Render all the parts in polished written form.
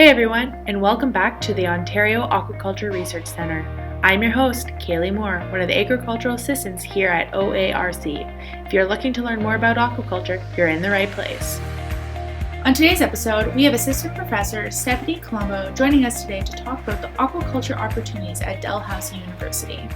Hey everyone, and welcome back to the Ontario Aquaculture Research Centre. I'm your host, Kaylee Moore, one of the agricultural assistants here at OARC. If you're looking to learn more about aquaculture, you're in the right place. On today's episode, we have Assistant Professor Stefanie Colombo joining us today to talk about the aquaculture opportunities at Dalhousie University.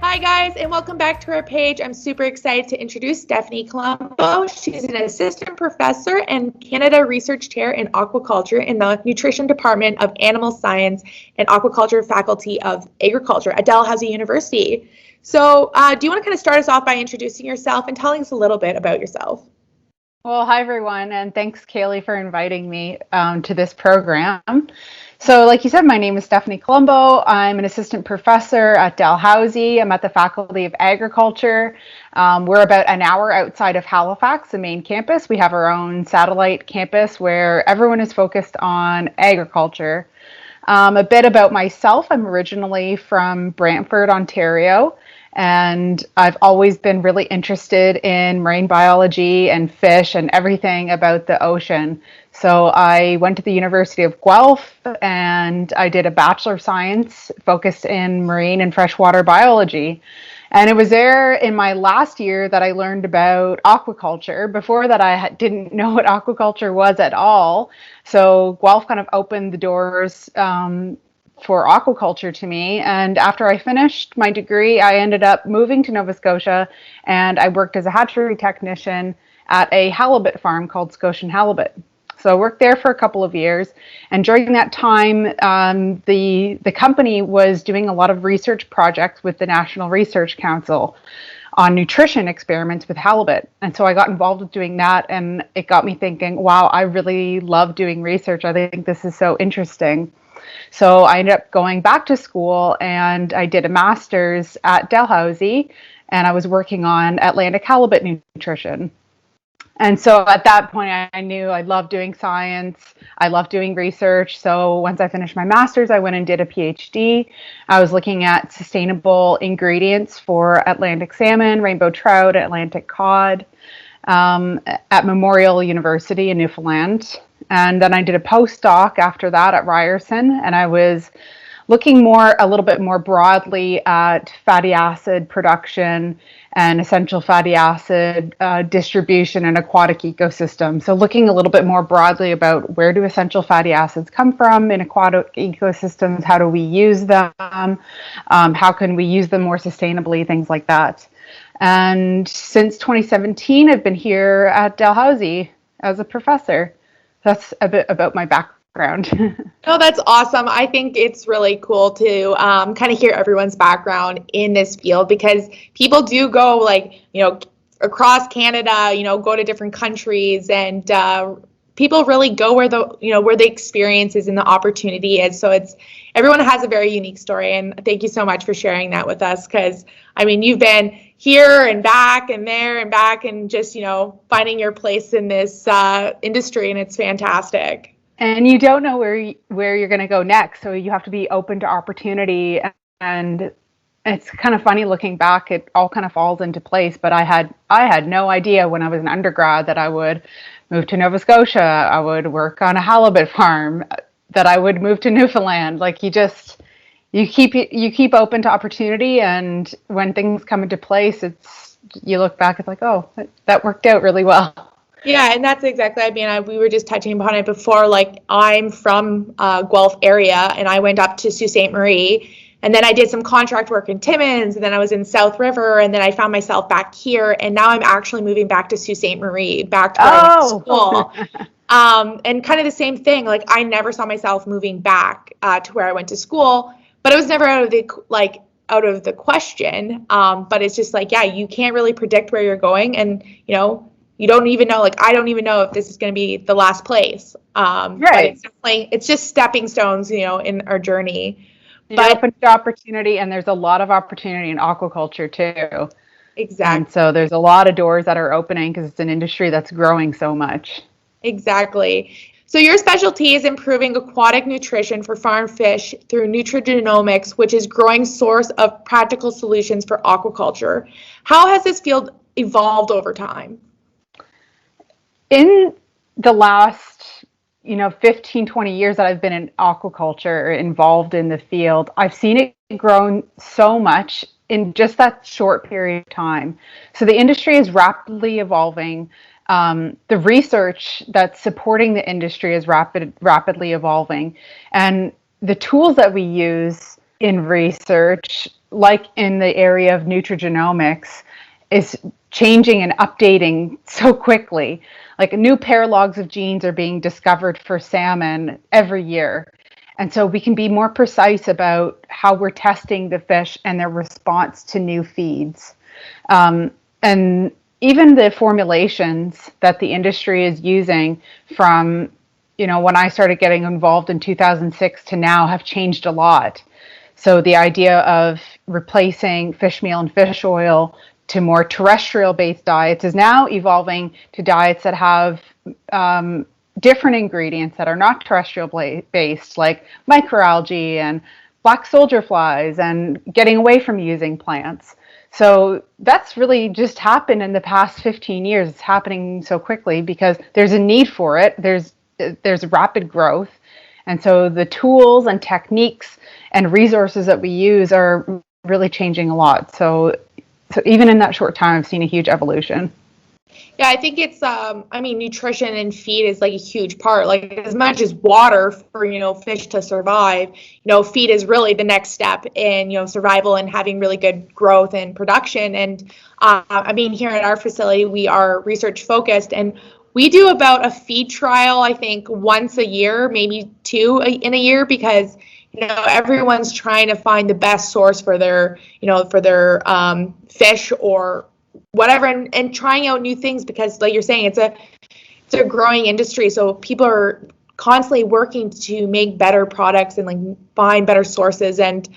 Hi guys, and welcome back to our page. I'm super excited to introduce Stefanie Colombo. She's an assistant professor and Canada Research Chair in Aquaculture in the Nutrition Department of Animal Science and Aquaculture Faculty of Agriculture at Dalhousie University. So do you want to kind of start us off by introducing yourself and telling us a little bit about yourself? Well, hi everyone, and thanks Kaylee for inviting me to this program. So like you said, my name is Stefanie Colombo. I'm an assistant professor at Dalhousie. I'm at the Faculty of Agriculture. We're about an hour outside of Halifax, the main campus. We have our own satellite campus where everyone is focused on agriculture. A bit about myself, I'm originally from Brantford, Ontario. And I've always been really interested in marine biology and fish and everything about the ocean. So I went to the University of Guelph and I did a Bachelor of Science focused in marine and freshwater biology. And it was there in my last year that I learned about aquaculture. Before that, I didn't know what aquaculture was at all. So Guelph kind of opened the doors for aquaculture to me. And after I finished my degree, I ended up moving to Nova Scotia and I worked as a hatchery technician at a halibut farm called Scotian Halibut. So I worked there for a couple of years, and during that time, the company was doing a lot of research projects with the National Research Council on nutrition experiments with halibut. And so I got involved with doing that, and it got me thinking, wow, I really love doing research. I think this is so interesting. So I ended up going back to school and I did a master's at Dalhousie, and I was working on Atlantic halibut nutrition. And so at that point, I knew I loved doing science. I loved doing research. So once I finished my master's, I went and did a PhD. I was looking at sustainable ingredients for Atlantic salmon, rainbow trout, Atlantic cod at Memorial University in Newfoundland. And then I did a postdoc after that at Ryerson, and I was looking a little bit more broadly at fatty acid production and essential fatty acid distribution in aquatic ecosystems. So looking a little bit more broadly about where do essential fatty acids come from in aquatic ecosystems, how do we use them, how can we use them more sustainably, things like that. And since 2017, I've been here at Dalhousie as a professor. That's a bit about my background. Oh, that's awesome. I think it's really cool to kind of hear everyone's background in this field, because people do go across Canada, go to different countries, and people really go where the experience is and the opportunity is. So everyone has a very unique story, and thank you so much for sharing that with us, because you've been here and back and there and back and just finding your place in this industry, and it's fantastic. And you don't know where you're going to go next, so you have to be open to opportunity. And it's kind of funny looking back; it all kind of falls into place. But I had no idea when I was an undergrad that I would move to Nova Scotia, I would work on a halibut farm, that I would move to Newfoundland. Like you keep open to opportunity, and when things come into place, you look back, it's like, oh, that worked out really well. Yeah, and that's exactly, we were just touching upon it before, I'm from Guelph area, and I went up to Sault Ste. Marie, and then I did some contract work in Timmins, and then I was in South River, and then I found myself back here, and now I'm actually moving back to Sault Ste. Marie, back to where I went to school. And kind of the same thing, I never saw myself moving back to where I went to school, but it was never out of the question. But it's just you can't really predict where you're going, and you don't even know, I don't even know if this is going to be the last place. Right. But it's just stepping stones, in our journey. But open to opportunity, and there's a lot of opportunity in aquaculture too. Exactly. And so there's a lot of doors that are opening because it's an industry that's growing so much. Exactly. So your specialty is improving aquatic nutrition for farm fish through nutrigenomics, which is growing source of practical solutions for aquaculture. How has this field evolved over time? In the last 15, 20 years that I've been in aquaculture, involved in the field, I've seen it grown so much in just that short period of time. So the industry is rapidly evolving. The research that's supporting the industry is rapidly evolving. And the tools that we use in research, like in the area of nutrigenomics, is changing and updating so quickly. Like new paralogs of genes are being discovered for salmon every year. And so we can be more precise about how we're testing the fish and their response to new feeds. And even the formulations that the industry is using from, when I started getting involved in 2006 to now have changed a lot. So the idea of replacing fish meal and fish oil to more terrestrial-based diets is now evolving to diets that have different ingredients that are not terrestrial-based, like microalgae and black soldier flies, and getting away from using plants. So that's really just happened in the past 15 years. It's happening so quickly because there's a need for it. There's rapid growth. And so the tools and techniques and resources that we use are really changing a lot. So even in that short time, I've seen a huge evolution. Yeah, I think it's, nutrition and feed is like a huge part. Like as much as water for, fish to survive, feed is really the next step in, survival and having really good growth and production. And here at our facility, we are research focused, and we do about a feed trial, I think, once a year, maybe two in a year, because everyone's trying to find the best source for their, fish or whatever, and trying out new things, because like you're saying, it's a growing industry. So people are constantly working to make better products and like find better sources. And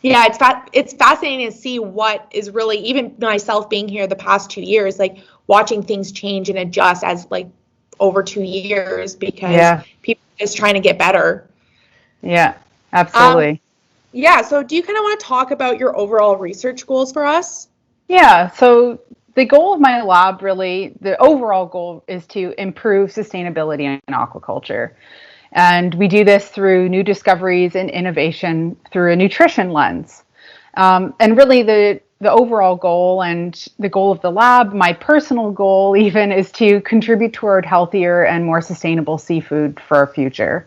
it's fascinating to see what is really, even myself being here the past 2 years, like watching things change and adjust as like over 2 years, because people are just trying to get better. Yeah, absolutely. So do you kind of want to talk about your overall research goals for us? Yeah, so the goal of my lab, really, the overall goal is to improve sustainability in aquaculture. And we do this through new discoveries and innovation through a nutrition lens. And really the overall goal and the goal of the lab, my personal goal even, is to contribute toward healthier and more sustainable seafood for our future.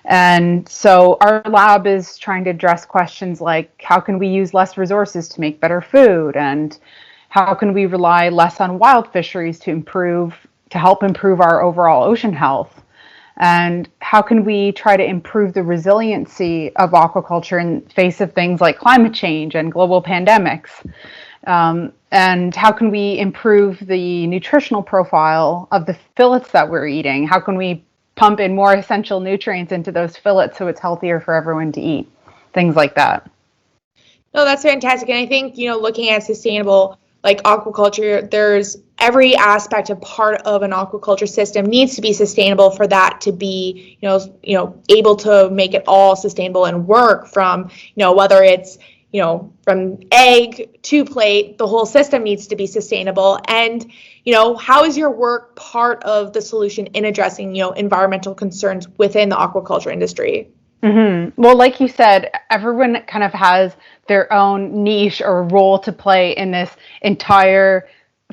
And so our lab is trying to address questions like, how can we use less resources to make better food? And how can we rely less on wild fisheries to help improve our overall ocean health? And how can we try to improve the resiliency of aquaculture in face of things like climate change and global pandemics? And how can we improve the nutritional profile of the fillets that we're eating? How can we pump in more essential nutrients into those fillets so it's healthier for everyone to eat? Things like that. No, that's fantastic. And I think, looking at sustainable, like aquaculture, there's every aspect of part of an aquaculture system needs to be sustainable for that to be, able to make it all sustainable and work from, whether it's, from egg to plate, the whole system needs to be sustainable. And, how is your work part of the solution in addressing, environmental concerns within the aquaculture industry? Mm-hmm. Well, like you said, everyone kind of has their own niche or role to play in this entire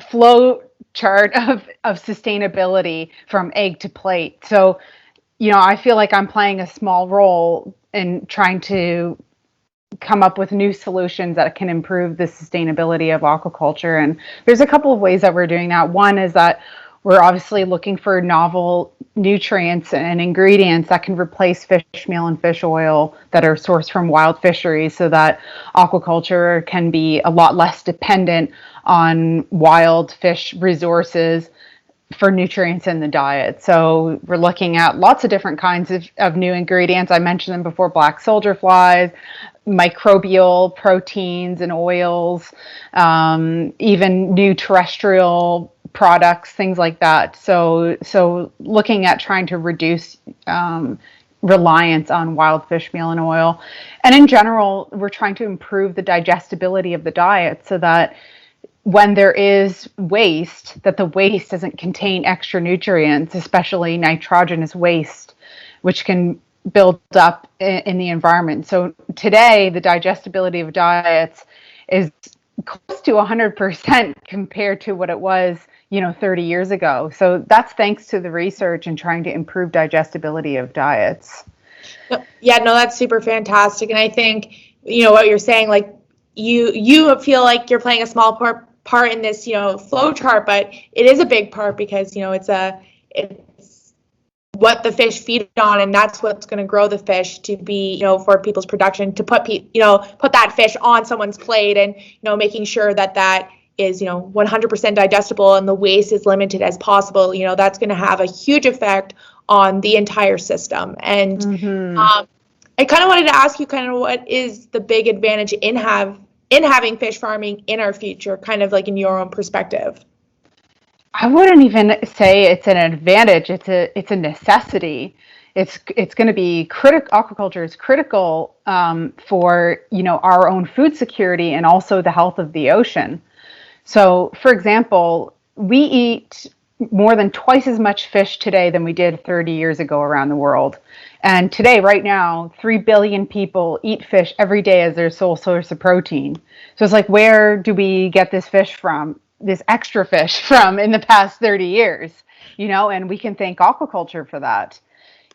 flow chart of sustainability from egg to plate. So, I feel like I'm playing a small role in trying to come up with new solutions that can improve the sustainability of aquaculture. And there's a couple of ways that we're doing that. One is that we're obviously looking for novel nutrients and ingredients that can replace fish meal and fish oil that are sourced from wild fisheries, so that aquaculture can be a lot less dependent on wild fish resources for nutrients in the diet. So we're looking at lots of different kinds of new ingredients. I mentioned them before: black soldier flies, microbial proteins and oils, even new terrestrial products, things like that. So looking at trying to reduce reliance on wild fish meal and oil. And in general, we're trying to improve the digestibility of the diet so that when there is waste, that the waste doesn't contain extra nutrients, especially nitrogenous waste, which can build up in the environment. So today, the digestibility of diets is close to 100% compared to what it was, 30 years ago. So that's thanks to the research and trying to improve digestibility of diets. Yeah, no, that's super fantastic. And I think, what you're saying, like you feel like you're playing a small part in this, flow chart, but it is a big part because, it's what the fish feed on, and that's what's going to grow the fish to be, for people's production, to put that fish on someone's plate, and, making sure that is, 100% digestible and the waste is limited as possible. That's going to have a huge effect on the entire system. And I kind of wanted to ask you kind of what is the big advantage in having fish farming in our future, kind of like in your own perspective? I wouldn't even say it's an advantage. It's a necessity. It's going to be critical. Aquaculture is critical for our own food security and also the health of the ocean. So, for example, we eat more than twice as much fish today than we did 30 years ago around the world. And today, right now, 3 billion people eat fish every day as their sole source of protein. So it's like, where do we get this fish from, this extra fish from in the past 30 years? And we can thank aquaculture for that.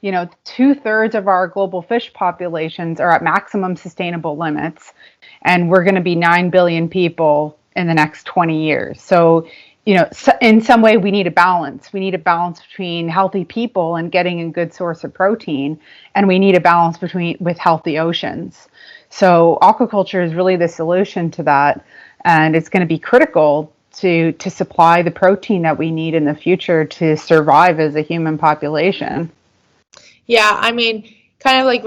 2/3 of our global fish populations are at maximum sustainable limits, and we're going to be 9 billion people in the next 20 years. So, in some way, we need a balance. We need a balance between healthy people and getting a good source of protein, and we need a balance with healthy oceans. So, aquaculture is really the solution to that, and it's going to be critical to supply the protein that we need in the future to survive as a human population. Yeah, I mean, kind of like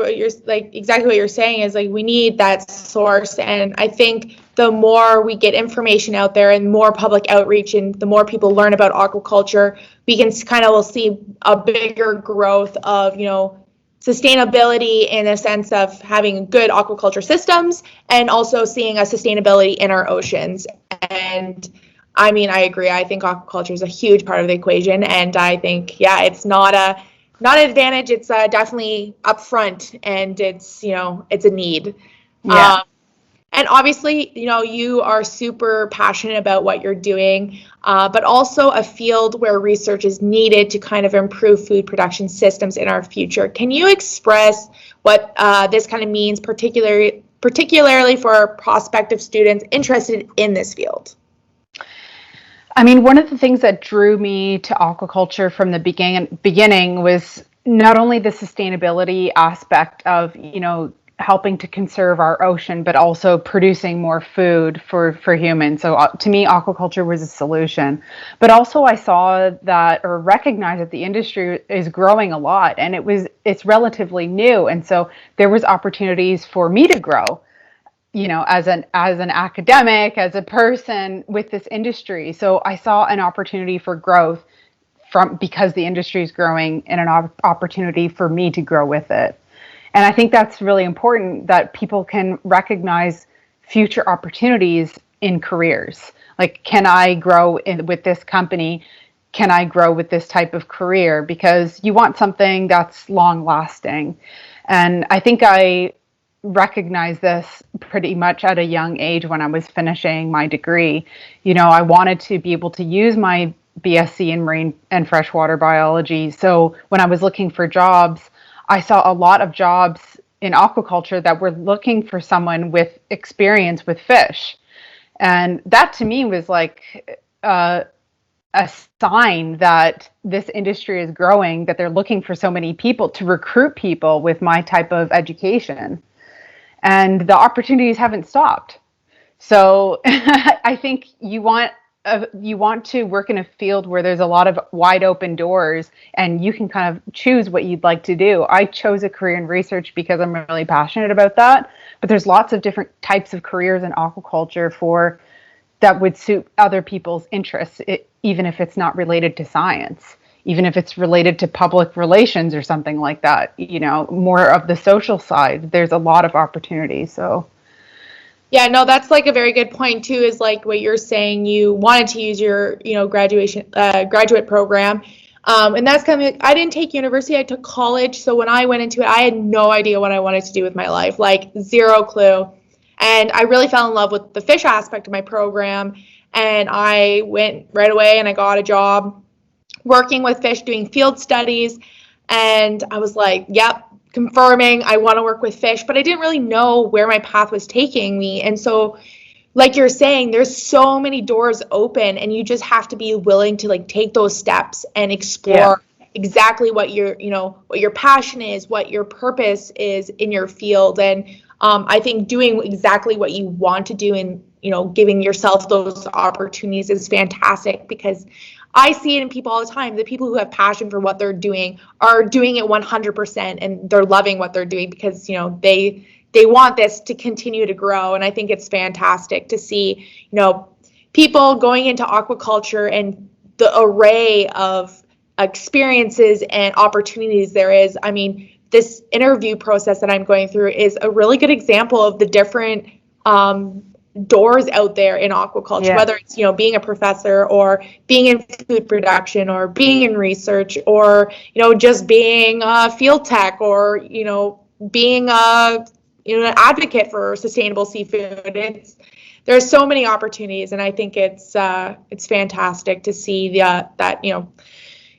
exactly what you're saying is like we need that source, and I think the more we get information out there and more public outreach and the more people learn about aquaculture, we can will see a bigger growth of, sustainability in a sense of having good aquaculture systems and also seeing a sustainability in our oceans. And I mean, I agree. I think aquaculture is a huge part of the equation, and I think, it's not an advantage. It's definitely upfront, and it's a need. Yeah. And obviously, you are super passionate about what you're doing, but also a field where research is needed to kind of improve food production systems in our future. Can you express what this kind of means, particularly for prospective students interested in this field? I mean, one of the things that drew me to aquaculture from the beginning was not only the sustainability aspect of, helping to conserve our ocean, but also producing more food for humans. So to me, aquaculture was a solution. But also I saw that, or recognized that the industry is growing a lot, and it's relatively new. And so there was opportunities for me to grow, as an academic, as a person with this industry. So I saw an opportunity for growth because the industry is growing, and an opportunity for me to grow with it. And I think that's really important, that people can recognize future opportunities in careers. Like, can I grow with this company? Can I grow with this type of career? Because you want something that's long lasting. And I think I recognized this pretty much at a young age when I was finishing my degree. I wanted to be able to use my BSc in marine and freshwater biology. So when I was looking for jobs, I saw a lot of jobs in aquaculture that were looking for someone with experience with fish. And that to me was like a sign that this industry is growing, that they're looking for so many people to recruit people with my type of education. And the opportunities haven't stopped. So I think you want to work in a field where there's a lot of wide open doors, and you can kind of choose what you'd like to do. I chose a career in research because I'm really passionate about that, but there's lots of different types of careers in aquaculture that would suit other people's interests, even if it's not related to science, even if it's related to public relations or something like that, more of the social side. There's a lot of opportunities. So Yeah, no, that's like a very good point too, is like what you're saying, you wanted to use your, graduate program. And that's kind of, I didn't take university, I took college. So when I went into it, I had no idea what I wanted to do with my life, like zero clue. And I really fell in love with the fish aspect of my program. And I went right away and I got a job working with fish, doing field studies. And I was like, yep, confirming I want to work with fish, but I didn't really know where my path was taking me. And so, like you're saying, there's so many doors open, and you just have to be willing to like take those steps and explore exactly what what your passion is, what your purpose is in your field. And I think doing exactly what you want to do and giving yourself those opportunities is fantastic, because I see it in people all the time. The people who have passion for what they're doing are doing it 100%, and they're loving what they're doing because they want this to continue to grow. And I think it's fantastic to see people going into aquaculture and the array of experiences and opportunities there is. I mean, this interview process that I'm going through is a really good example of the different doors out there in aquaculture, whether it's being a professor or being in food production or being in research or just being a field tech or being an advocate for sustainable seafood. There's so many opportunities, and I think it's fantastic to see that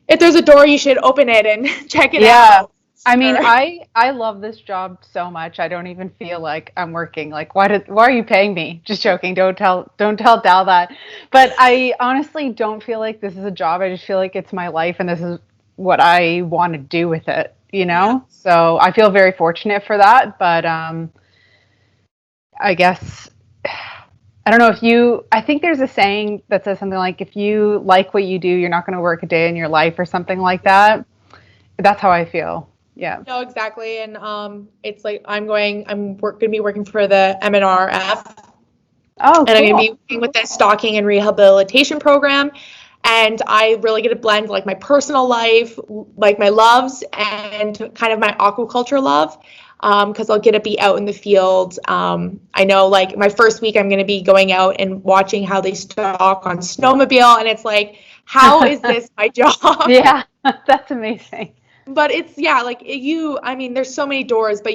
if there's a door, you should open it and check it out. I mean, I love this job so much. I don't even feel like I'm working. Like, why are you paying me? Just joking. Don't tell Dal that. But I honestly don't feel like this is a job. I just feel like it's my life, and this is what I want to do with it. Yeah. So I feel very fortunate for that. But I guess I don't know I think there's a saying that says something like, if you like what you do, you're not going to work a day in your life, or something like that. That's how I feel. Yeah. No, exactly. And it's like I'm going to be working for the MNRF. Oh, and cool. I'm going to be working with the stocking and rehabilitation program. And I really get to blend like my personal life, like my loves, and kind of my aquaculture love, because I'll get to be out in the field. I know like my first week I'm going to be going out and watching how they stock on snowmobile. And it's like, how is this my job? Yeah, that's amazing. But it's I mean, there's so many doors, but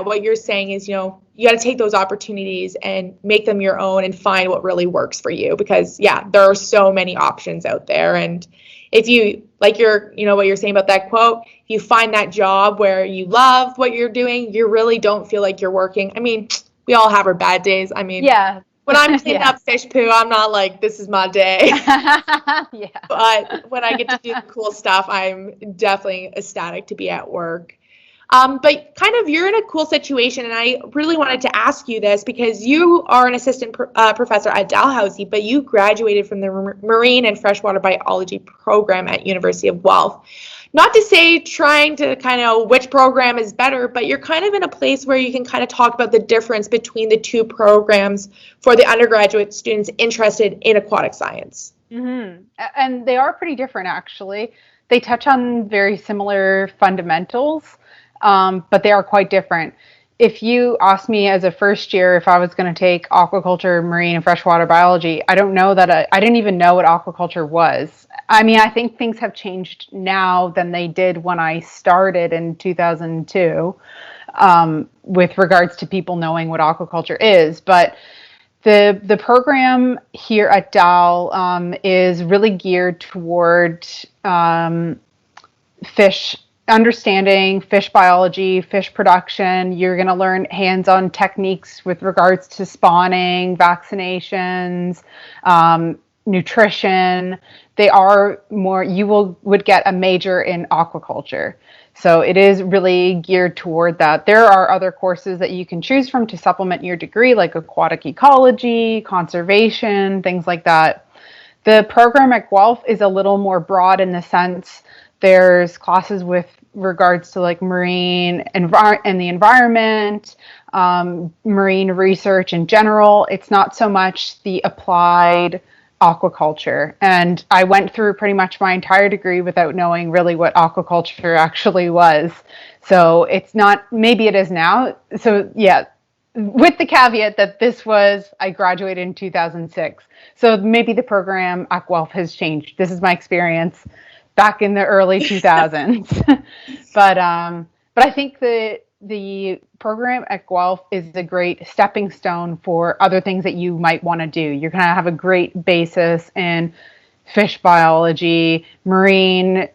what you're saying is, you got to take those opportunities and make them your own and find what really works for you, because there are so many options out there. And if you what you're saying about that quote, if you find that job where you love what you're doing, you really don't feel like you're working. I mean, we all have our bad days. I mean, when I'm cleaning up fish poo, I'm not like, this is my day. But when I get to do the cool stuff, I'm definitely ecstatic to be at work. But kind of, you're in a cool situation, and I really wanted to ask you this because you are an assistant professor at Dalhousie, but you graduated from the Marine and Freshwater Biology program at University of Guelph. Not to say trying to kind of which program is better, but you're kind of in a place where you can kind of talk about the difference between the two programs for the undergraduate students interested in aquatic science. Mm-hmm. And they are pretty different, actually. They touch on very similar fundamentals, but they are quite different. If you asked me as a first year if I was going to take aquaculture, marine, and freshwater biology, I don't know that I didn't even know what aquaculture was. I mean, I think things have changed now than they did when I started in 2002, with regards to people knowing what aquaculture is. But the program here at Dal is really geared toward fish understanding, fish biology, fish production. You're going to learn hands-on techniques with regards to spawning, vaccinations, nutrition. They are more, would get a major in aquaculture. So it is really geared toward that. There are other courses that you can choose from to supplement your degree, like aquatic ecology, conservation, things like that. The program at Guelph is a little more broad in the sense there's classes with regards to like marine and the environment, marine research in general. It's not so much the applied aquaculture. And I went through pretty much my entire degree without knowing really what aquaculture actually was. So it's not, maybe it is now. So yeah, with the caveat that I graduated in 2006. So maybe the program at Guelph has changed. This is my experience back in the early 2000s. But I think the program at Guelph is a great stepping stone for other things that you might want to do. You're going to have a great basis in fish biology, marine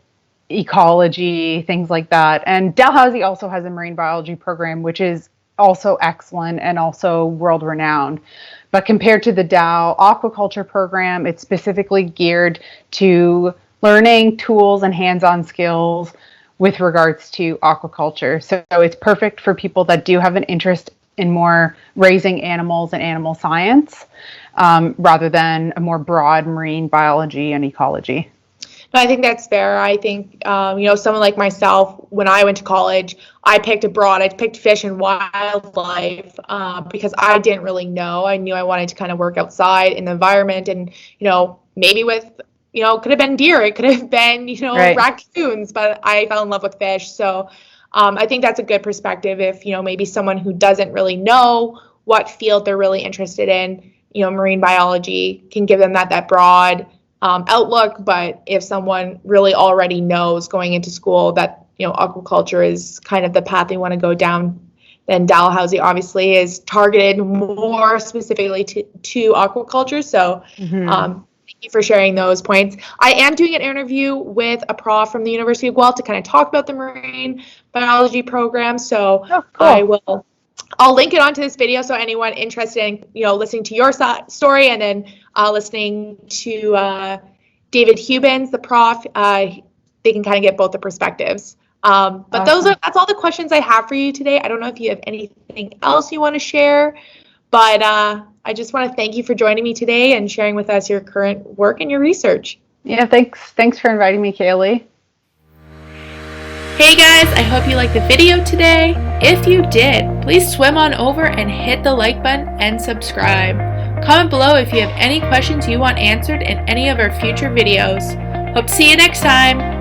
ecology, things like that. And Dalhousie also has a marine biology program, which is also excellent and also world renowned. But compared to the Dow aquaculture program, it's specifically geared to learning tools and hands-on skills with regards to aquaculture. So it's perfect for people that do have an interest in more raising animals and animal science, rather than a more broad marine biology and ecology. I think that's fair. I think, someone like myself, when I went to college, I picked fish and wildlife because I didn't really know. I knew I wanted to kind of work outside in the environment and, maybe with, could have been deer, it could have been, Right. raccoons, but I fell in love with fish. So I think that's a good perspective if, maybe someone who doesn't really know what field they're really interested in, marine biology can give them that broad outlook. But if someone really already knows going into school that, aquaculture is kind of the path they want to go down, then Dalhousie obviously is targeted more specifically to aquaculture. So thank you for sharing those points. I am doing an interview with a prof from the University of Guelph to kind of talk about the marine biology program. So cool. I'll link it onto this video so anyone interested in, listening to your story and then listening to David Hubens, the prof, they can kind of get both the perspectives. But awesome. That's all the questions I have for you today. I don't know if you have anything else you want to share, but I just want to thank you for joining me today and sharing with us your current work and your research. Yeah, thanks for inviting me, Kaylee. Hey guys, I hope you liked the video today. If you did, please swim on over and hit the like button and subscribe. Comment below if you have any questions you want answered in any of our future videos. Hope to see you next time.